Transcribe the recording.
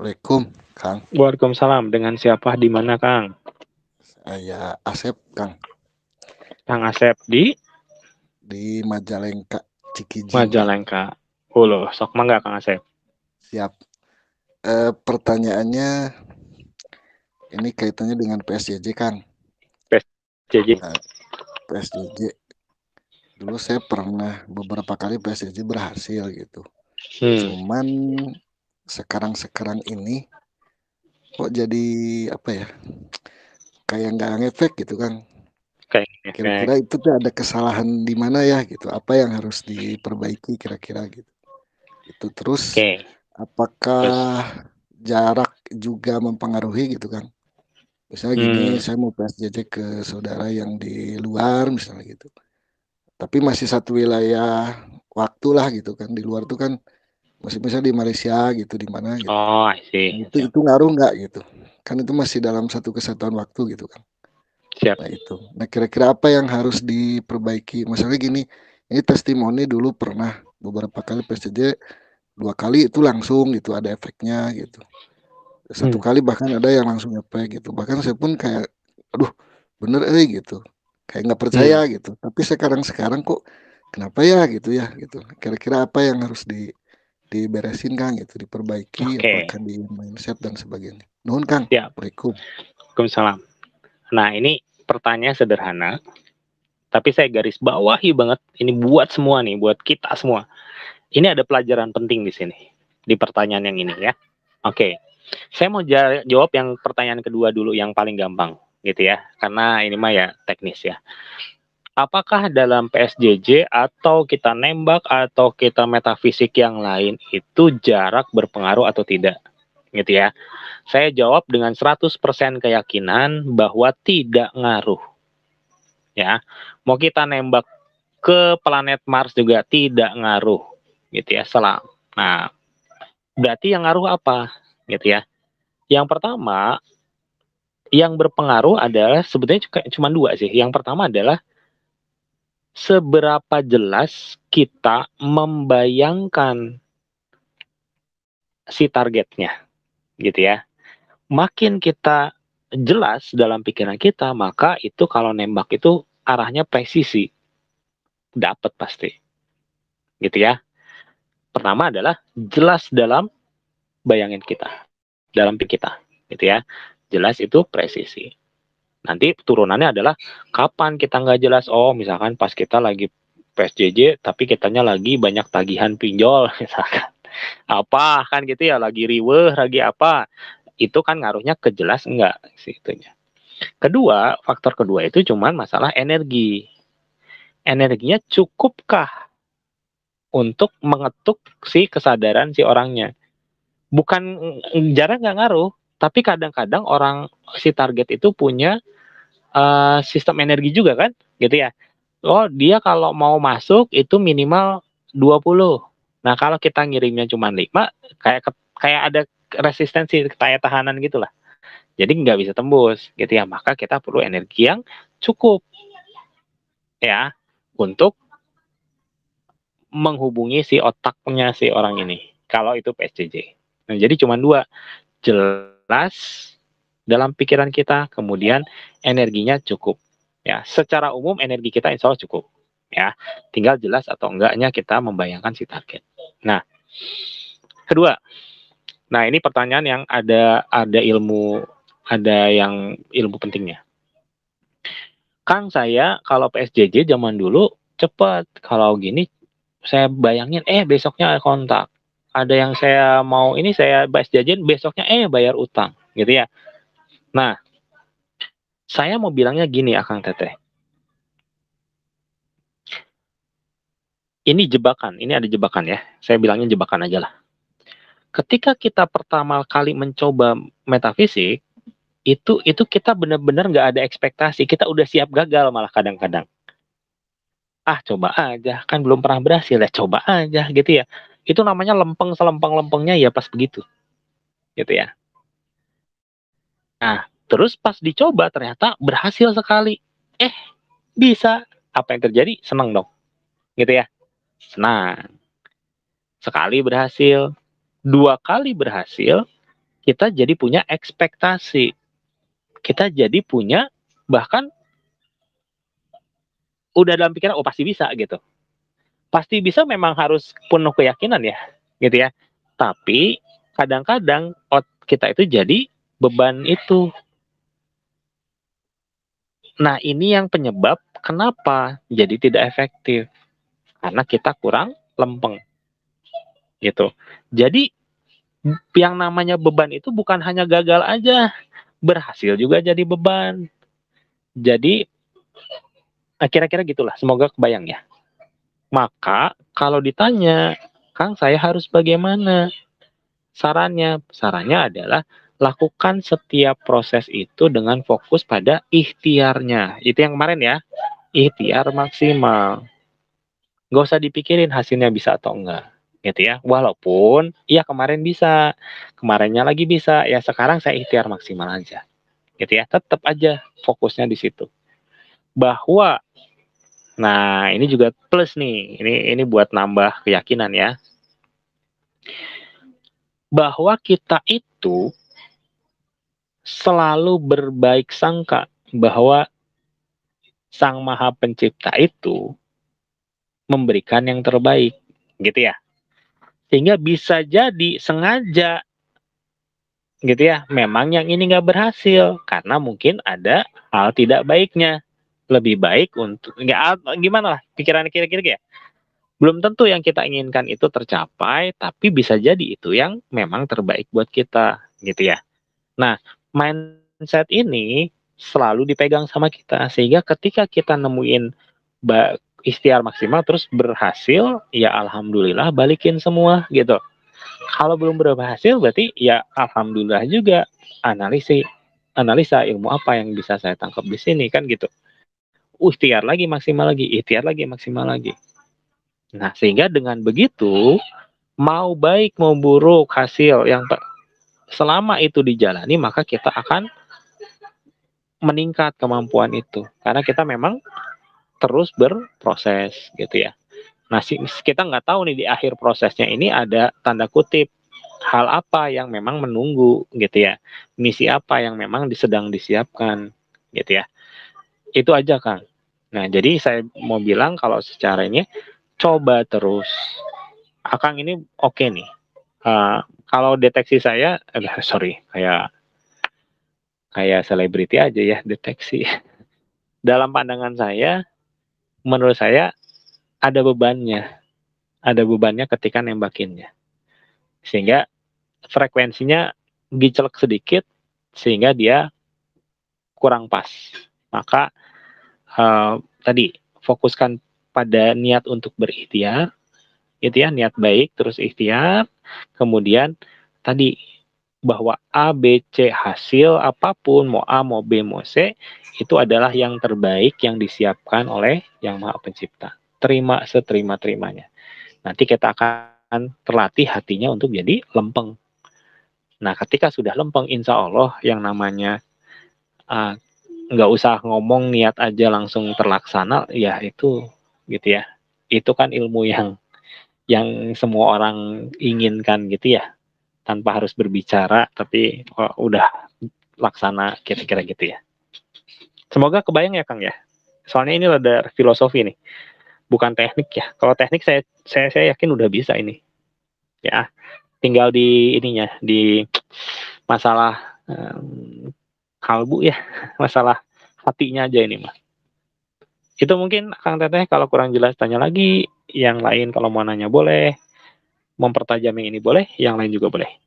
Assalamualaikum, Kang. Waalaikumsalam. Dengan siapa di mana, Kang? Saya Asep, Kang, Kang Asep di di Majalengka, Cikijing. Majalengka. Oh loh, sok mangga Kang Asep. Siap. Pertanyaannya ini kaitannya dengan PSJJ, Kang. PSJJ. Nah, PSJJ dulu saya pernah beberapa kali PSJJ berhasil gitu. Hmm, Cuman sekarang ini kok jadi apa ya? Kayak nggak ngefek gitu, Kang. kayak efek. Kira-kira itu tuh ada kesalahan di mana ya gitu? Apa yang harus diperbaiki kira-kira gitu? Itu terus Oke. apakah Terus, jarak juga mempengaruhi gitu kan? Misalnya gini, hmm, saya mau PSJJ ke saudara yang di luar misalnya gitu. Tapi masih satu wilayah waktu lah gitu kan. Di luar tuh kan masih misalnya di Malaysia gitu, di mana gitu. oh, I see. Nah, itu Siap, itu ngaruh nggak gitu? Kan itu masih dalam satu kesatuan waktu gitu kan. siap. Nah itu. Nah kira-kira apa yang harus diperbaiki? Misalnya gini, ini testimoni dulu pernah beberapa kali PSJJ 2 kali itu langsung gitu ada efeknya gitu. Satu Hmm, kali bahkan ada yang langsung nyepek gitu, bahkan saya pun kayak aduh bener gitu, kayak nggak percaya hmm. gitu, tapi sekarang sekarang kok kenapa ya gitu, kira-kira apa yang harus diberesin Kang gitu, diperbaiki Oke, apakah di mindset dan sebagainya. Nuhun Kang. siap. Assalamualaikum. Waalaikumsalam. Nah, ini pertanyaan sederhana, tapi saya garis bawahi banget. Ini buat semua nih, buat kita semua. Ini ada pelajaran penting di sini, di pertanyaan yang ini ya. Oke, saya mau jawab yang pertanyaan kedua dulu, yang paling gampang, gitu ya. Karena ini mah ya teknis ya. Apakah dalam PSJJ atau kita nembak atau kita metafisik yang lain itu jarak berpengaruh atau tidak? Gitu ya. Saya jawab dengan 100% keyakinan bahwa tidak ngaruh. Ya. Mau kita nembak ke planet Mars juga tidak ngaruh. Gitu ya. Nah, berarti yang ngaruh apa? Gitu ya. Yang pertama, yang berpengaruh adalah sebetulnya cuma dua sih. Yang pertama adalah seberapa jelas kita membayangkan si targetnya, gitu ya. Makin kita jelas dalam pikiran kita, maka itu kalau nembak itu arahnya presisi, dapat pasti, gitu ya. Pertama adalah jelas dalam bayangin kita, dalam pikir kita, gitu ya. Jelas itu presisi. Nanti turunannya adalah kapan kita nggak jelas. Oh, misalkan pas kita lagi PSJJ, tapi kitanya lagi banyak tagihan pinjol, misalkan. Apa kan gitu ya, lagi riweh, lagi apa, itu kan ngaruhnya ke jelas enggak sih itunya. Kedua, faktor kedua itu cuman masalah energi. Energinya cukupkah untuk mengetuk si kesadaran si orangnya? Bukan, jarang nggak ngaruh, tapi kadang-kadang orang si target itu punya sistem energi juga kan, gitu ya. Oh, dia kalau mau masuk itu minimal 20. Nah, kalau kita ngirimnya cuma 5, kayak ada resistensi, kayak tahanan gitulah. Jadi nggak bisa tembus, gitu ya. Maka kita perlu energi yang cukup ya untuk menghubungi si otaknya si orang ini. Kalau itu PSJJ. Nah, jadi cuma dua, jelas dalam pikiran kita, kemudian energinya cukup. Ya, secara umum energi kita insya Allah cukup. Ya, tinggal jelas atau enggaknya kita membayangkan si target. Nah, kedua, nah ini pertanyaan yang ada ilmu pentingnya. Kang, saya kalau PSJJ zaman dulu cepat, kalau gini saya bayangin besoknya kontak. Ada yang saya mau ini saya PSJJ besoknya bayar utang, gitu ya. Nah, saya mau bilangnya gini, Akang Teteh. Ini jebakan, ini ada jebakan ya. Saya bilangnya jebakan aja lah. Ketika kita pertama kali mencoba metafisik, itu kita benar-benar nggak ada ekspektasi. Kita udah siap gagal malah kadang-kadang. Ah, coba aja, kan belum pernah berhasil ya, coba aja gitu ya. Itu namanya lempeng selempeng-lempengnya ya pas begitu, gitu ya. Nah, terus pas dicoba ternyata berhasil sekali. Eh, bisa. Apa yang terjadi? Seneng dong, gitu ya. Senang. Sekali berhasil, 2 kali berhasil, kita jadi punya ekspektasi. Kita jadi punya bahkan udah dalam pikiran, oh pasti bisa gitu. Pasti bisa memang harus penuh keyakinan ya, gitu ya. Tapi kadang-kadang kita itu jadi beban itu. Nah, ini yang penyebab kenapa jadi tidak efektif. Karena kita kurang lempeng. Gitu. Jadi yang namanya beban itu bukan hanya gagal aja, berhasil juga jadi beban. Jadi kira-kira gitulah, semoga kebayang ya. Maka kalau ditanya, Kang saya harus bagaimana? Sarannya adalah lakukan setiap proses itu dengan fokus pada ikhtiarnya. Itu yang kemarin ya, ikhtiar maksimal. Nggak usah dipikirin hasilnya bisa atau enggak, gitu ya. Walaupun, iya kemarin bisa, kemarinnya lagi bisa, ya sekarang saya ikhtiar maksimal aja, gitu ya. Tetap aja fokusnya di situ. Bahwa, nah ini juga plus nih, ini buat nambah keyakinan ya. Bahwa kita itu selalu berbaik sangka bahwa Sang Maha Pencipta itu memberikan yang terbaik, gitu ya. Sehingga bisa jadi sengaja, gitu ya. Memang yang ini nggak berhasil karena mungkin ada hal tidak baiknya. Lebih baik untuk nggak gimana lah pikiran kira-kira ya. Belum tentu yang kita inginkan itu tercapai, tapi bisa jadi itu yang memang terbaik buat kita, gitu ya. Nah, mindset ini selalu dipegang sama kita sehingga ketika kita nemuin ikhtiar maksimal terus berhasil, ya alhamdulillah balikin semua gitu. Kalau belum berhasil berarti ya alhamdulillah juga, analisa ilmu apa yang bisa saya tangkap di sini kan gitu. Ikhtiar lagi maksimal lagi, ikhtiar lagi maksimal lagi. Nah, sehingga dengan begitu mau baik mau buruk hasil yang selama itu dijalani maka kita akan meningkat kemampuan itu karena kita memang terus berproses gitu ya. Nah, kita nggak tahu nih di akhir prosesnya ini ada tanda kutip hal apa yang memang menunggu gitu ya. Misi apa yang memang sedang disiapkan gitu ya. Itu aja Kang. Nah, jadi saya mau bilang kalau secara ini coba terus. Akang ini oke nih. Kalau deteksi saya, sorry, kayak kayak selebriti aja ya deteksi. Dalam pandangan saya, menurut saya ada bebannya. Ada bebannya ketika nembakinnya. Sehingga frekuensinya gicelek sedikit sehingga dia kurang pas. Maka tadi fokuskan pada niat untuk berikhtiar, itu ya niat baik terus ikhtiar, kemudian tadi bahwa A, B, C hasil apapun mau A, mau B, mau C itu adalah yang terbaik yang disiapkan oleh Yang Maha Pencipta. Terima seterima-terimanya. Nanti kita akan terlatih hatinya untuk jadi lempeng. Nah, ketika sudah lempeng, insya Allah yang namanya nggak usah ngomong niat aja langsung terlaksana, ya itu gitu ya. Itu kan ilmu yang semua orang inginkan gitu ya, tanpa harus berbicara, tapi udah laksana kira-kira gitu ya. Semoga kebayang ya Kang ya. Soalnya ini ada filosofi nih, bukan teknik ya. Kalau teknik saya yakin udah bisa ini. Ya, tinggal di ininya, di masalah kalbu ya, masalah hatinya aja ini mah. Itu mungkin Kang Teteh kalau kurang jelas tanya lagi, yang lain kalau mau nanya boleh, mempertajam yang ini boleh, yang lain juga boleh.